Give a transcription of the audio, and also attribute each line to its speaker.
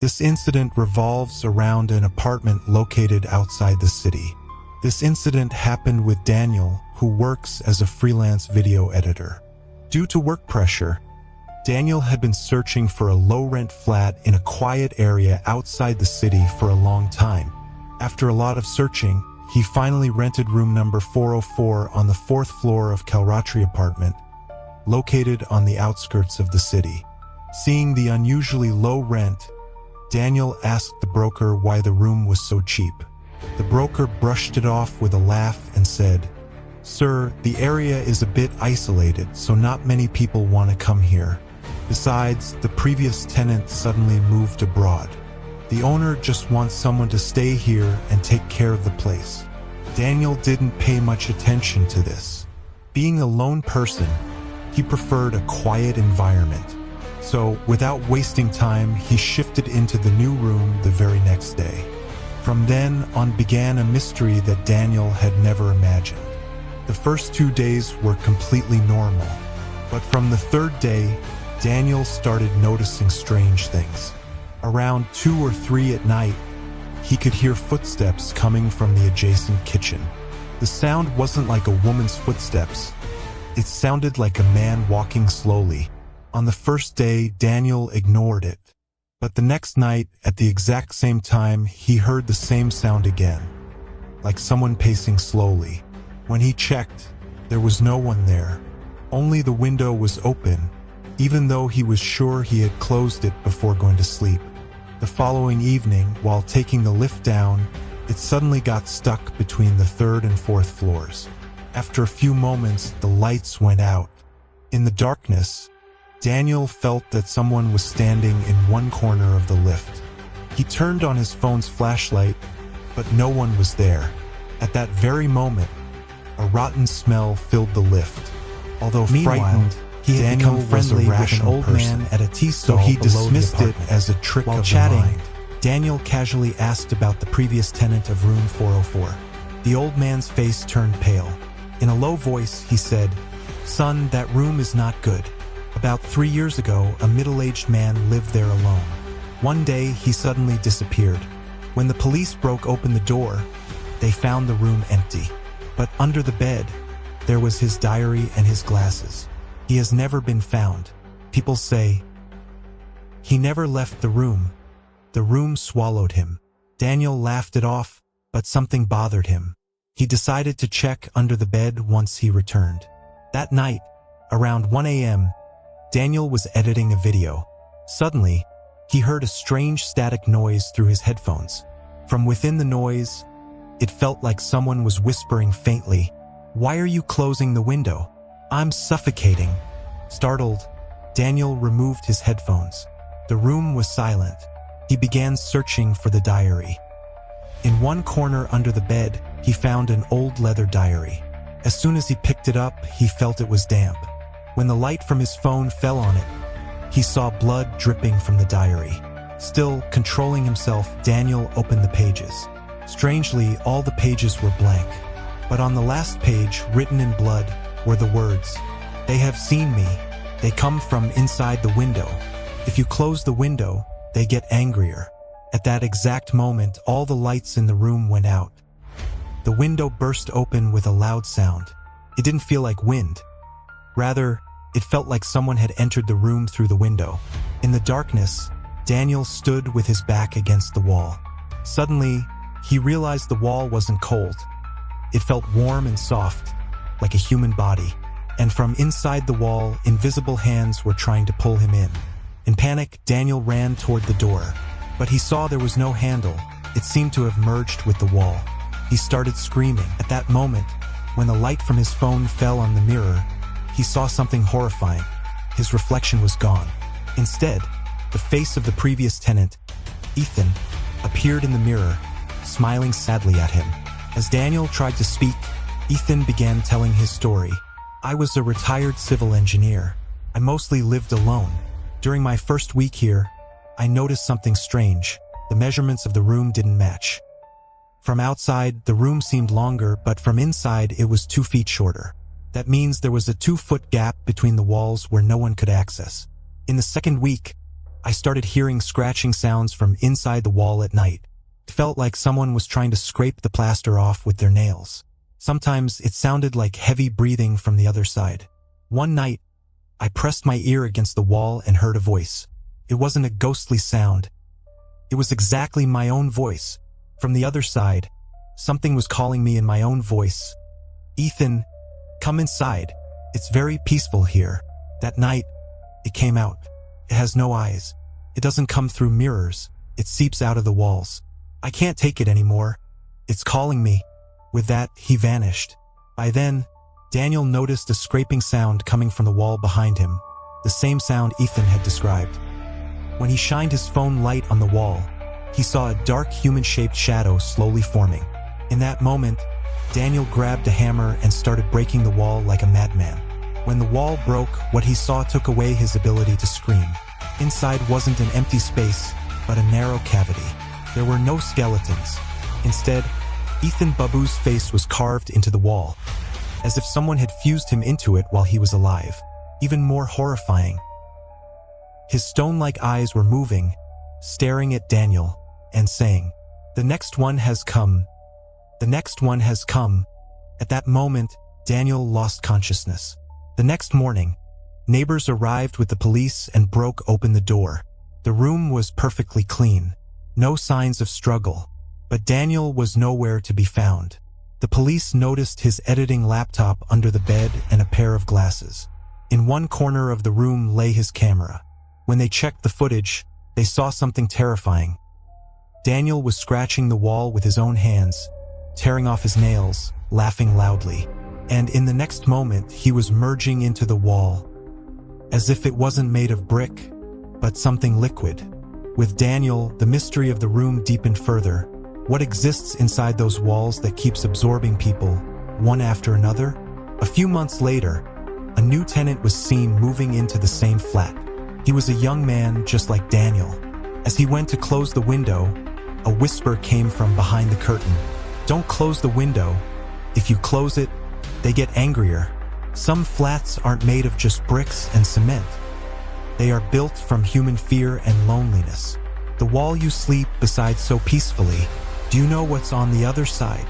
Speaker 1: This incident revolves around an apartment located outside the city. This incident happened with Daniel, who works as a freelance video editor. Due to work pressure, Daniel had been searching for a low-rent flat in a quiet area outside the city for a long time. After a lot of searching, he finally rented room number 404 on the 4th floor of Kalratri Apartment, located on the outskirts of the city. Seeing the unusually low rent, Daniel asked the broker why the room was so cheap. The broker brushed it off with a laugh and said, "Sir, the area is a bit isolated, so not many people want to come here. Besides, the previous tenant suddenly moved abroad. The owner just wants someone to stay here and take care of the place." Daniel didn't pay much attention to this. Being a lone person, he preferred a quiet environment. So, without wasting time, he shifted into the new room the very next day. From then on began a mystery that Daniel had never imagined. The first 2 days were completely normal, but from the third day, Daniel started noticing strange things. Around 2 or 3 at night, he could hear footsteps coming from the adjacent kitchen. The sound wasn't like a woman's footsteps. It sounded like a man walking slowly. On the first day, Daniel ignored it. But the next night, at the exact same time, he heard the same sound again, like someone pacing slowly. When he checked, there was no one there. Only the window was open, even though he was sure he had closed it before going to sleep. The following evening, while taking the lift down, it suddenly got stuck between the 3rd and 4th floors. After a few moments, the lights went out. In the darkness, Daniel felt that someone was standing in one corner of the lift. He turned on his phone's flashlight, but no one was there. At that very moment, a rotten smell filled the lift. Although frightened,
Speaker 2: he had
Speaker 1: Daniel
Speaker 2: become
Speaker 1: was
Speaker 2: friendly
Speaker 1: a
Speaker 2: with
Speaker 1: rational
Speaker 2: an old
Speaker 1: person,
Speaker 2: man at a tea stall
Speaker 1: so he
Speaker 2: below the
Speaker 1: dismissed it
Speaker 2: apartment.
Speaker 1: as a trick
Speaker 2: While
Speaker 1: of
Speaker 2: chatting,
Speaker 1: the mind.
Speaker 2: Daniel casually asked about the previous tenant of room 404. The old man's face turned pale. In a low voice, he said, "Son, that room is not good. About 3 years ago, a middle-aged man lived there alone. One day, he suddenly disappeared. When the police broke open the door, they found the room empty. But under the bed, there was his diary and his glasses. He has never been found. People say he never left the room. The room swallowed him." Daniel laughed it off, but something bothered him. He decided to check under the bed once he returned. That night, around 1 a.m., Daniel was editing a video. Suddenly, he heard a strange static noise through his headphones. From within the noise, it felt like someone was whispering faintly, "Why are you closing the window? I'm suffocating." Startled, Daniel removed his headphones. The room was silent. He began searching for the diary. In one corner under the bed, he found an old leather diary. As soon as he picked it up, he felt it was damp. When the light from his phone fell on it, he saw blood dripping from the diary. Still controlling himself, Daniel opened the pages. Strangely, all the pages were blank. But on the last page, written in blood, were the words, "They have seen me. They come from inside the window. If you close the window, they get angrier." At that exact moment, all the lights in the room went out. The window burst open with a loud sound. It didn't feel like wind. Rather, it felt like someone had entered the room through the window. In the darkness, Daniel stood with his back against the wall. Suddenly, he realized the wall wasn't cold. It felt warm and soft, like a human body. And from inside the wall, invisible hands were trying to pull him in. In panic, Daniel ran toward the door. But he saw there was no handle. It seemed to have merged with the wall. He started screaming. At that moment, when the light from his phone fell on the mirror, he saw something horrifying. His reflection was gone. Instead, the face of the previous tenant, Ethan, appeared in the mirror, smiling sadly at him. As Daniel tried to speak, Ethan began telling his story. "I was a retired civil engineer. I mostly lived alone. During my first week here, I noticed something strange. The measurements of the room didn't match. From outside, the room seemed longer, but from inside, it was 2 feet shorter. That means there was a 2-foot gap between the walls where no one could access. In the second week, I started hearing scratching sounds from inside the wall at night. It felt like someone was trying to scrape the plaster off with their nails. Sometimes it sounded like heavy breathing from the other side. One night, I pressed my ear against the wall and heard a voice. It wasn't a ghostly sound. It was exactly my own voice. From the other side, something was calling me in my own voice. "Ethan, come inside. It's very peaceful here." That night, it came out. It has no eyes. It doesn't come through mirrors. It seeps out of the walls. I can't take it anymore. It's calling me. With that, he vanished. By then, Daniel noticed a scraping sound coming from the wall behind him, the same sound Ethan had described. When he shined his phone light on the wall, he saw a dark human-shaped shadow slowly forming. In that moment, Daniel grabbed a hammer and started breaking the wall like a madman. When the wall broke, what he saw took away his ability to scream. Inside wasn't an empty space, but a narrow cavity. There were no skeletons. Instead, Ethan Babu's face was carved into the wall, as if someone had fused him into it while he was alive. Even more horrifying, his stone-like eyes were moving, staring at Daniel, and saying, "The next one has come. The next one has come." At that moment, Daniel lost consciousness. The next morning, neighbors arrived with the police and broke open the door. The room was perfectly clean. No signs of struggle. But Daniel was nowhere to be found. The police noticed his editing laptop under the bed and a pair of glasses. In one corner of the room lay his camera. When they checked the footage, they saw something terrifying. Daniel was scratching the wall with his own hands, tearing off his nails, laughing loudly. And in the next moment, he was merging into the wall, as if it wasn't made of brick, but something liquid. With Daniel, the mystery of the room deepened further. What exists inside those walls that keeps absorbing people, one after another? A few months later, a new tenant was seen moving into the same flat. He was a young man just like Daniel. As he went to close the window, a whisper came from behind the curtain. "Don't close the window. If you close it, they get angrier." Some flats aren't made of just bricks and cement. They are built from human fear and loneliness. The wall you sleep beside so peacefully, do you know what's on the other side?